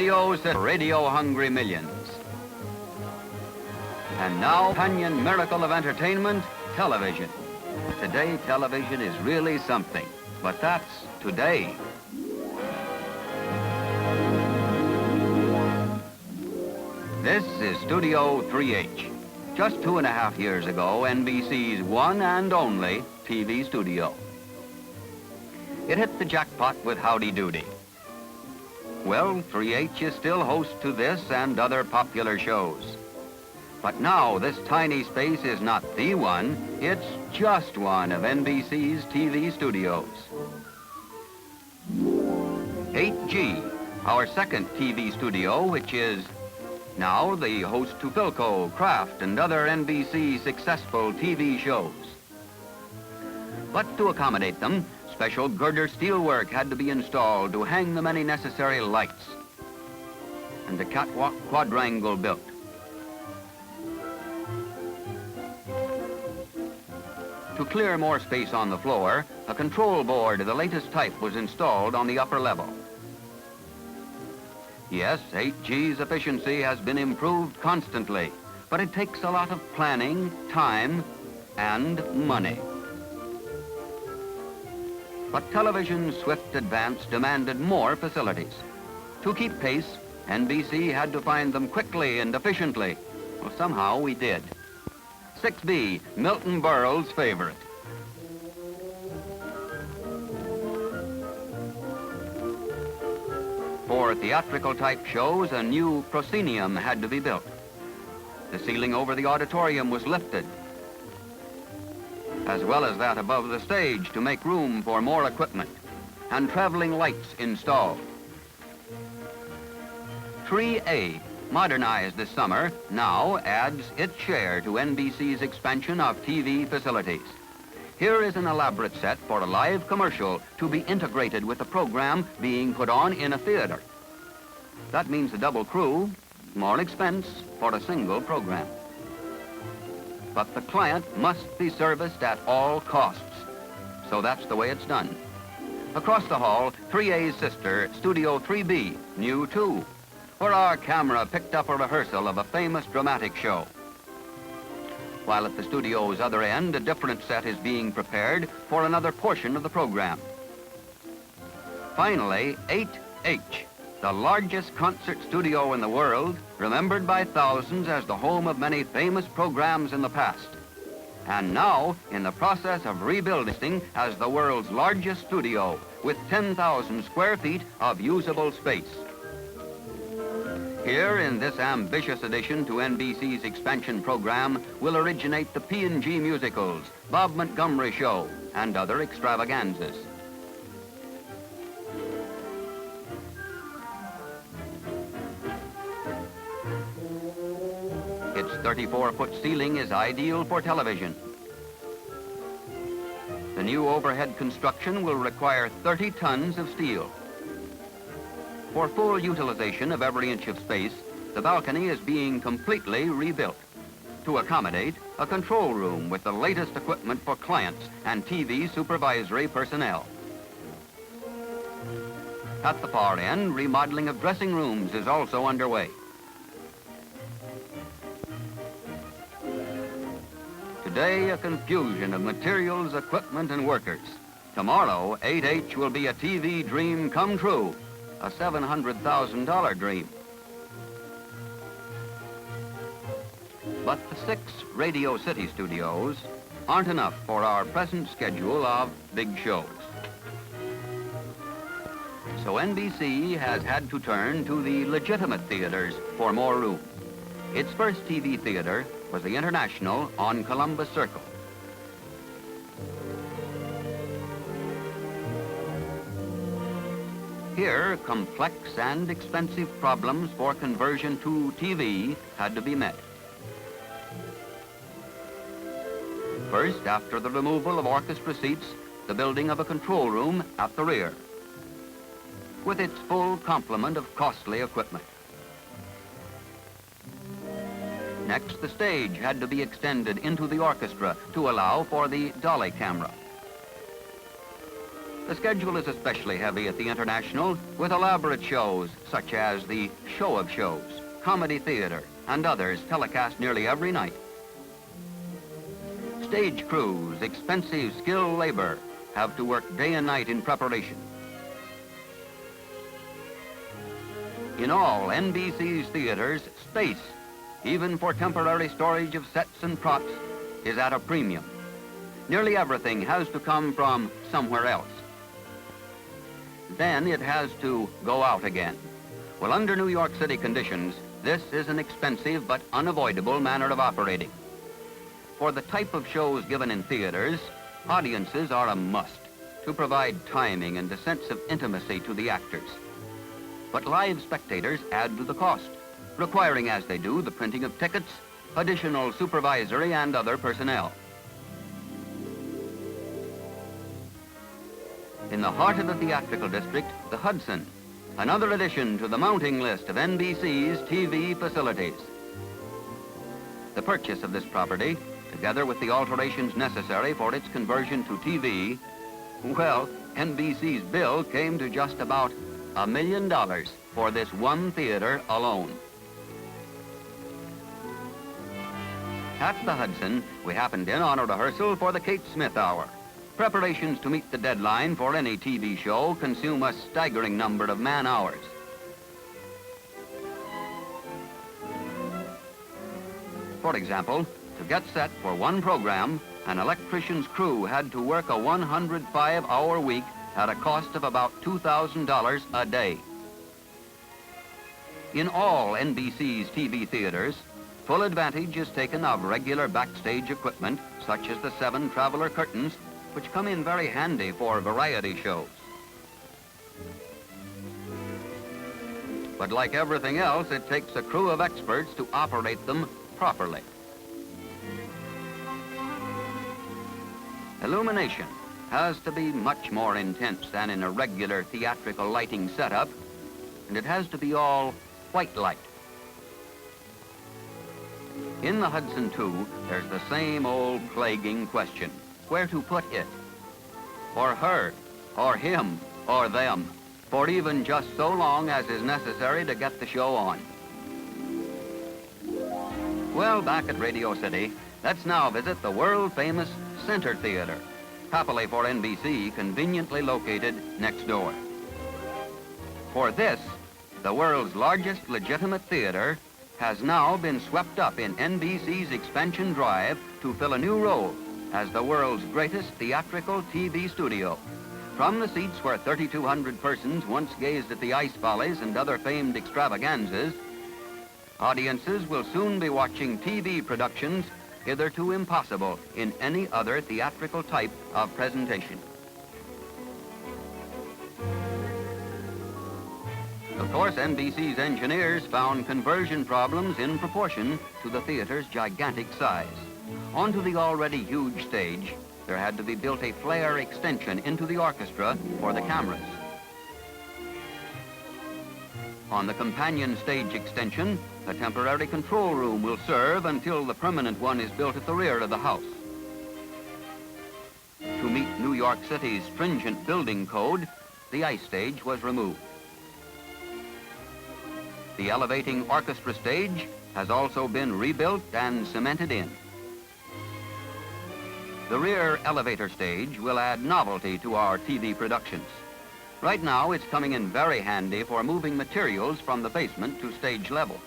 studios that radio-hungry millions. And now, companion miracle of entertainment, television. Today, television is really something, but that's today. This is Studio 3H. Just 2.5 years ago, NBC's one and only TV studio. It hit the jackpot with Howdy Doody. Well, 3H is still host to this and other popular shows. But now this tiny space is not the one, it's just one of NBC's TV studios. 8G, our second TV studio, which is now the host to Philco, Kraft, and other NBC successful TV shows. But to accommodate them, special girder steelwork had to be installed to hang the many necessary lights, and a catwalk quadrangle built. To clear more space on the floor, a control board of the latest type was installed on the upper level. Yes, 8G's efficiency has been improved constantly, but it takes a lot of planning, time, and money. But television's swift advance demanded more facilities. To keep pace, NBC had to find them quickly and efficiently. Well, somehow we did. 6B, Milton Berle's favorite. For theatrical type shows, a new proscenium had to be built. The ceiling over the auditorium was lifted, as well as that above the stage to make room for more equipment, and traveling lights installed. 3A, modernized this summer, now adds its share to NBC's expansion of TV facilities. Here is an elaborate set for a live commercial to be integrated with the program being put on in a theater. That means a double crew, more expense for a single program. But the client must be serviced at all costs, so that's the way it's done. Across the hall, 3A's sister, Studio 3B, new too, where our camera picked up a rehearsal of a famous dramatic show. While at the studio's other end, a different set is being prepared for another portion of the program. Finally, 8H, the largest concert studio in the world, remembered by thousands as the home of many famous programs in the past, and now in the process of rebuilding as the world's largest studio with 10,000 square feet of usable space. Here in this ambitious addition to NBC's expansion program will originate the P&G musicals, Bob Montgomery Show, and other extravaganzas. Its 34-foot ceiling is ideal for television. The new overhead construction will require 30 tons of steel. For full utilization of every inch of space, the balcony is being completely rebuilt to accommodate a control room with the latest equipment for clients and TV supervisory personnel. At the far end, remodeling of dressing rooms is also underway. Today, a confusion of materials, equipment, and workers. Tomorrow, 8H will be a TV dream come true. A $700,000 dream. But the 6 Radio City studios aren't enough for our present schedule of big shows. So NBC has had to turn to the legitimate theaters for more room. Its first TV theater was the International on Columbus Circle. Here, complex and expensive problems for conversion to TV had to be met. First, after the removal of orchestra seats, the building of a control room at the rear, with its full complement of costly equipment. Next, the stage had to be extended into the orchestra to allow for the dolly camera. The schedule is especially heavy at the International, with elaborate shows such as the Show of Shows, Comedy Theater, and others telecast nearly every night. Stage crews, expensive skilled labor, have to work day and night in preparation. In all NBC's theaters, space, even for temporary storage of sets and props, is at a premium. Nearly everything has to come from somewhere else. Then it has to go out again. Well, under New York City conditions, this is an expensive but unavoidable manner of operating. For the type of shows given in theaters, audiences are a must to provide timing and a sense of intimacy to the actors. But live spectators add to the cost, requiring as they do the printing of tickets, additional supervisory and other personnel. In the heart of the theatrical district, the Hudson, another addition to the mounting list of NBC's TV facilities. The purchase of this property, together with the alterations necessary for its conversion to TV, well, NBC's bill came to just about $1 million for this one theater alone. At the Hudson, we happened in on a rehearsal for the Kate Smith Hour. Preparations to meet the deadline for any TV show consume a staggering number of man-hours. For example, to get set for one program, an electrician's crew had to work a 105-hour week at a cost of about $2,000 a day. In all NBC's TV theaters, full advantage is taken of regular backstage equipment, such as the 7 Traveler curtains, which come in very handy for variety shows. But like everything else, it takes a crew of experts to operate them properly. Illumination has to be much more intense than in a regular theatrical lighting setup, and it has to be all white light. In the Hudson, too, there's the same old plaguing question: where to put it? Or her, or him, or them, for even just so long as is necessary to get the show on. Well, back at Radio City, let's now visit the world-famous Center Theatre, happily for NBC, conveniently located next door. For this, the world's largest legitimate theater, has now been swept up in NBC's expansion drive to fill a new role as the world's greatest theatrical TV studio. From the seats where 3,200 persons once gazed at the Ice Follies and other famed extravaganzas, audiences will soon be watching TV productions hitherto impossible in any other theatrical type of presentation. Of course, NBC's engineers found conversion problems in proportion to the theater's gigantic size. Onto the already huge stage, there had to be built a flare extension into the orchestra for the cameras. On the companion stage extension, a temporary control room will serve until the permanent one is built at the rear of the house. To meet New York City's stringent building code, the ice stage was removed. The elevating orchestra stage has also been rebuilt and cemented in. The rear elevator stage will add novelty to our TV productions. Right now, it's coming in very handy for moving materials from the basement to stage level.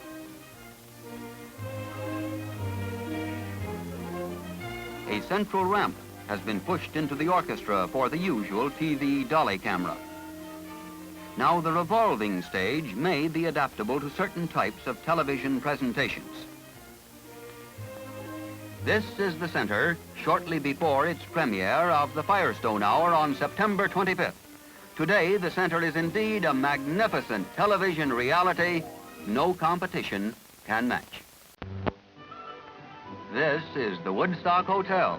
A central ramp has been pushed into the orchestra for the usual TV dolly camera. Now, the revolving stage may be adaptable to certain types of television presentations. This is the center shortly before its premiere of the Firestone Hour on September 25th. Today, the center is indeed a magnificent television reality no competition can match. This is the Woodstock Hotel.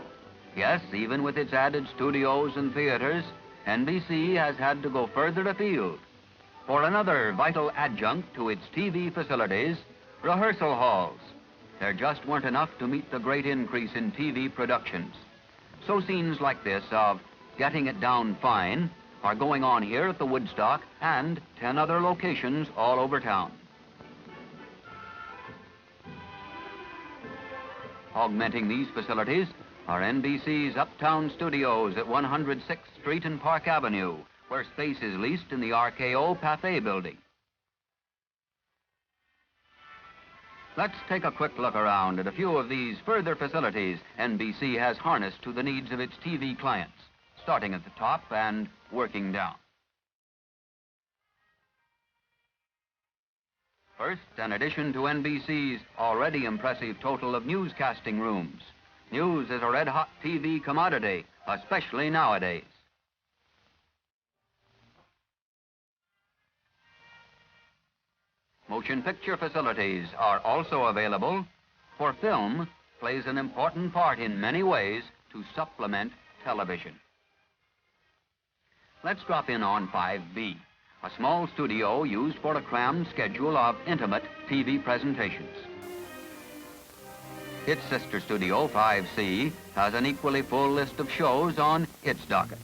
Yes, even with its added studios and theaters, NBC has had to go further afield for another vital adjunct to its TV facilities, rehearsal halls. There just weren't enough to meet the great increase in TV productions. So scenes like this of getting it down fine are going on here at the Woodstock and 10 other locations all over town. Augmenting these facilities are NBC's Uptown studios at 106th Street and Park Avenue, where space is leased in the RKO Pathé building. Let's take a quick look around at a few of these further facilities NBC has harnessed to the needs of its TV clients, starting at the top and working down. First, an addition to NBC's already impressive total of newscasting rooms. News is a red-hot TV commodity, especially nowadays. Motion picture facilities are also available, for film plays an important part in many ways to supplement television. Let's drop in on 5B, a small studio used for a crammed schedule of intimate TV presentations. Its sister studio, 5C, has an equally full list of shows on its docket.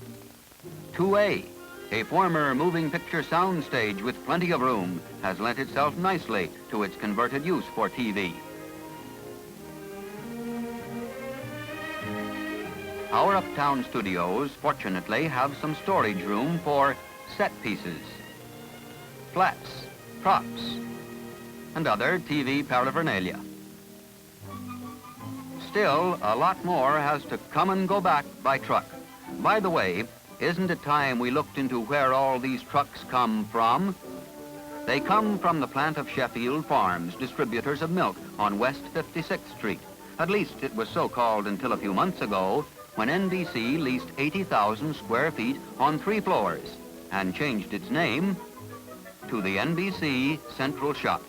2A, a former moving picture soundstage with plenty of room, has lent itself nicely to its converted use for TV. Our Uptown studios, fortunately, have some storage room for set pieces, flats, props, and other TV paraphernalia. Still, a lot more has to come and go back by truck. By the way, isn't it time we looked into where all these trucks come from? They come from the plant of Sheffield Farms, distributors of milk on West 56th Street. At least it was so called until a few months ago, when NBC leased 80,000 square feet on 3 floors and changed its name to the NBC Central Shop.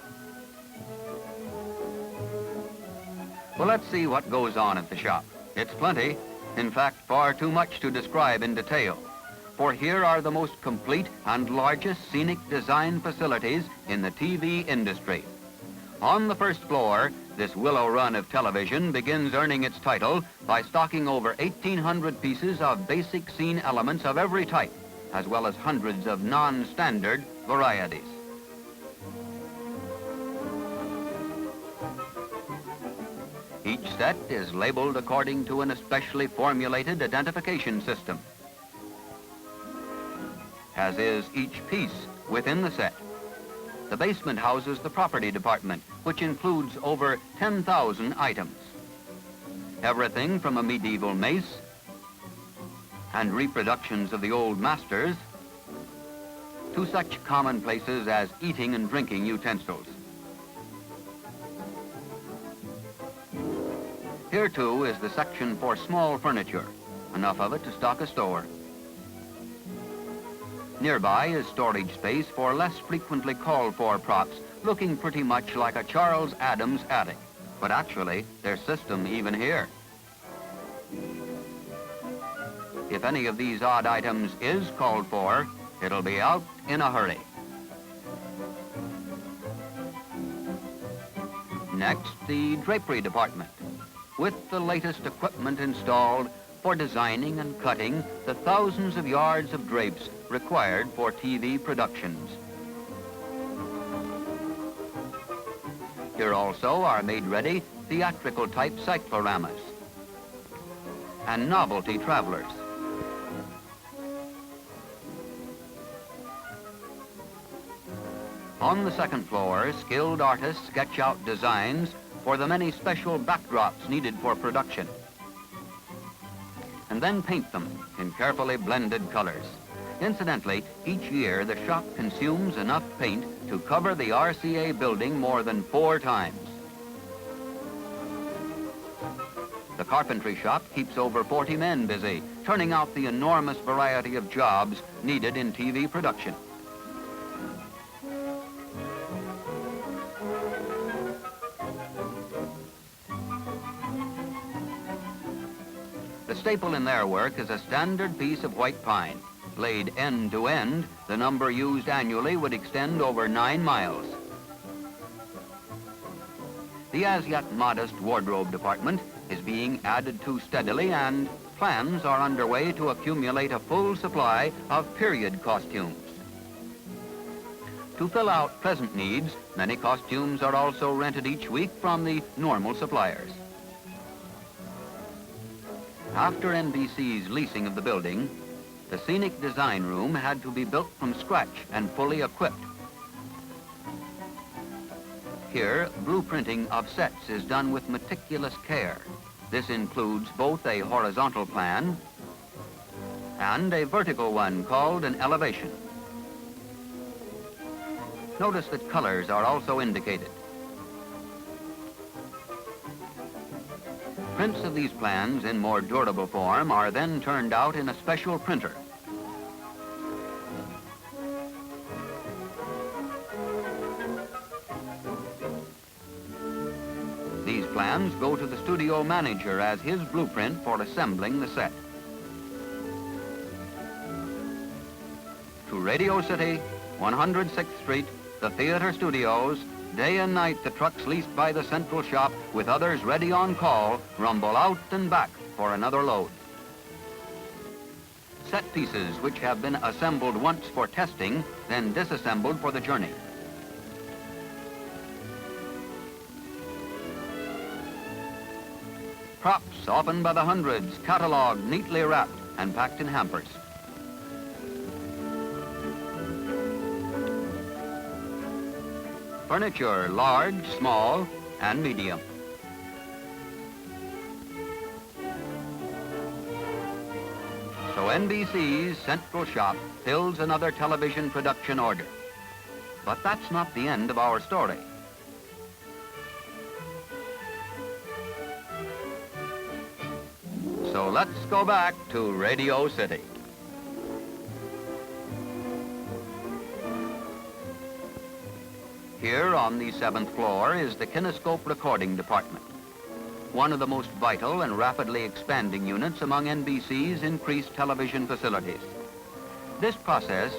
Well, let's see what goes on at the shop. It's plenty. In fact, far too much to describe in detail. For here are the most complete and largest scenic design facilities in the TV industry. On the first floor, this willow run of television begins earning its title by stocking over 1,800 pieces of basic scene elements of every type, as well as hundreds of non-standard varieties. Each set is labeled according to an especially formulated identification system, as is each piece within the set. The basement houses the property department, which includes over 10,000 items. Everything from a medieval mace and reproductions of the old masters to such commonplaces as eating and drinking utensils. Here, too, is the section for small furniture, enough of it to stock a store. Nearby is storage space for less frequently called-for props, looking pretty much like a Charles Addams attic, but actually, there's system even here. If any of these odd items is called for, it'll be out in a hurry. Next, the drapery department, with the latest equipment installed for designing and cutting the thousands of yards of drapes required for TV productions. Here also are made-ready theatrical-type cycloramas and novelty travelers. On the second floor, skilled artists sketch out designs for the many special backdrops needed for production, and then paint them in carefully blended colors. Incidentally, each year the shop consumes enough paint to cover the RCA building more than 4 times. The carpentry shop keeps over 40 men busy, turning out the enormous variety of jobs needed in TV production. The staple in their work is a standard piece of white pine. Laid end to end, the number used annually would extend over 9 miles. The as yet modest wardrobe department is being added to steadily and plans are underway to accumulate a full supply of period costumes. To fill out present needs, many costumes are also rented each week from the normal suppliers. After NBC's leasing of the building, the scenic design room had to be built from scratch and fully equipped. Here, blueprinting of sets is done with meticulous care. This includes both a horizontal plan and a vertical one called an elevation. Notice that colors are also indicated. Prints of these plans in more durable form are then turned out in a special printer. These plans go to the studio manager as his blueprint for assembling the set. To Radio City, 106th Street, the theater studios, day and night the trucks leased by the Central Shop with others ready on call rumble out and back for another load. Set pieces which have been assembled once for testing, then disassembled for the journey. Props, often by the hundreds, cataloged, neatly wrapped, and packed in hampers. Furniture, large, small, and medium. So NBC's Central Shop fills another television production order. But that's not the end of our story. So let's go back to Radio City. Here on the 7th floor is the Kinescope recording department, one of the most vital and rapidly expanding units among NBC's increased television facilities. This process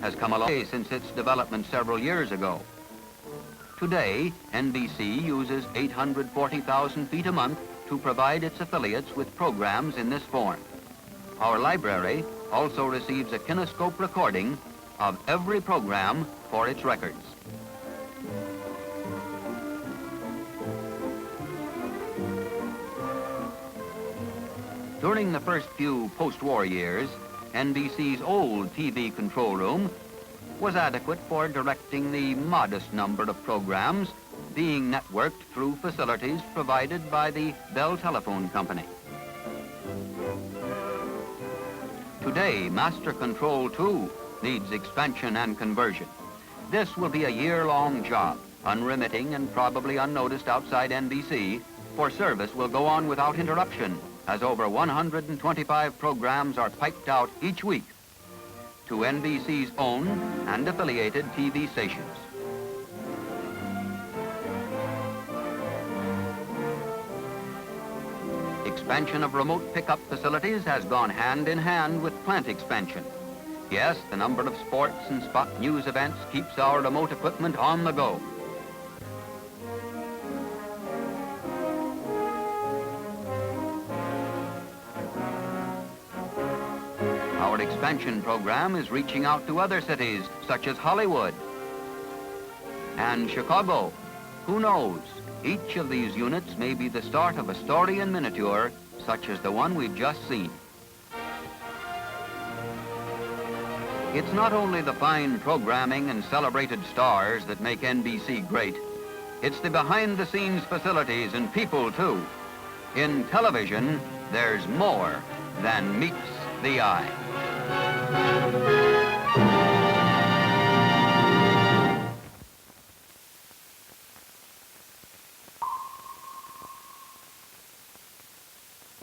has come a long way since its development several years ago. Today, NBC uses 840,000 feet a month to provide its affiliates with programs in this form. Our library also receives a Kinescope recording of every program for its records. During the first few post-war years, NBC's old TV control room was adequate for directing the modest number of programs being networked through facilities provided by the Bell Telephone Company. Today, Master Control, too, needs expansion and conversion. This will be a year-long job, unremitting and probably unnoticed outside NBC, for service will go on without interruption, as over 125 programs are piped out each week to NBC's own and affiliated TV stations. Expansion of remote pickup facilities has gone hand in hand with plant expansion. Yes, the number of sports and spot news events keeps our remote equipment on the go. Our expansion program is reaching out to other cities, such as Hollywood and Chicago. Who knows? Each of these units may be the start of a story in miniature, such as the one we've just seen. It's not only the fine programming and celebrated stars that make NBC great. It's the behind-the-scenes facilities and people, too. In television, there's more than meets the eye.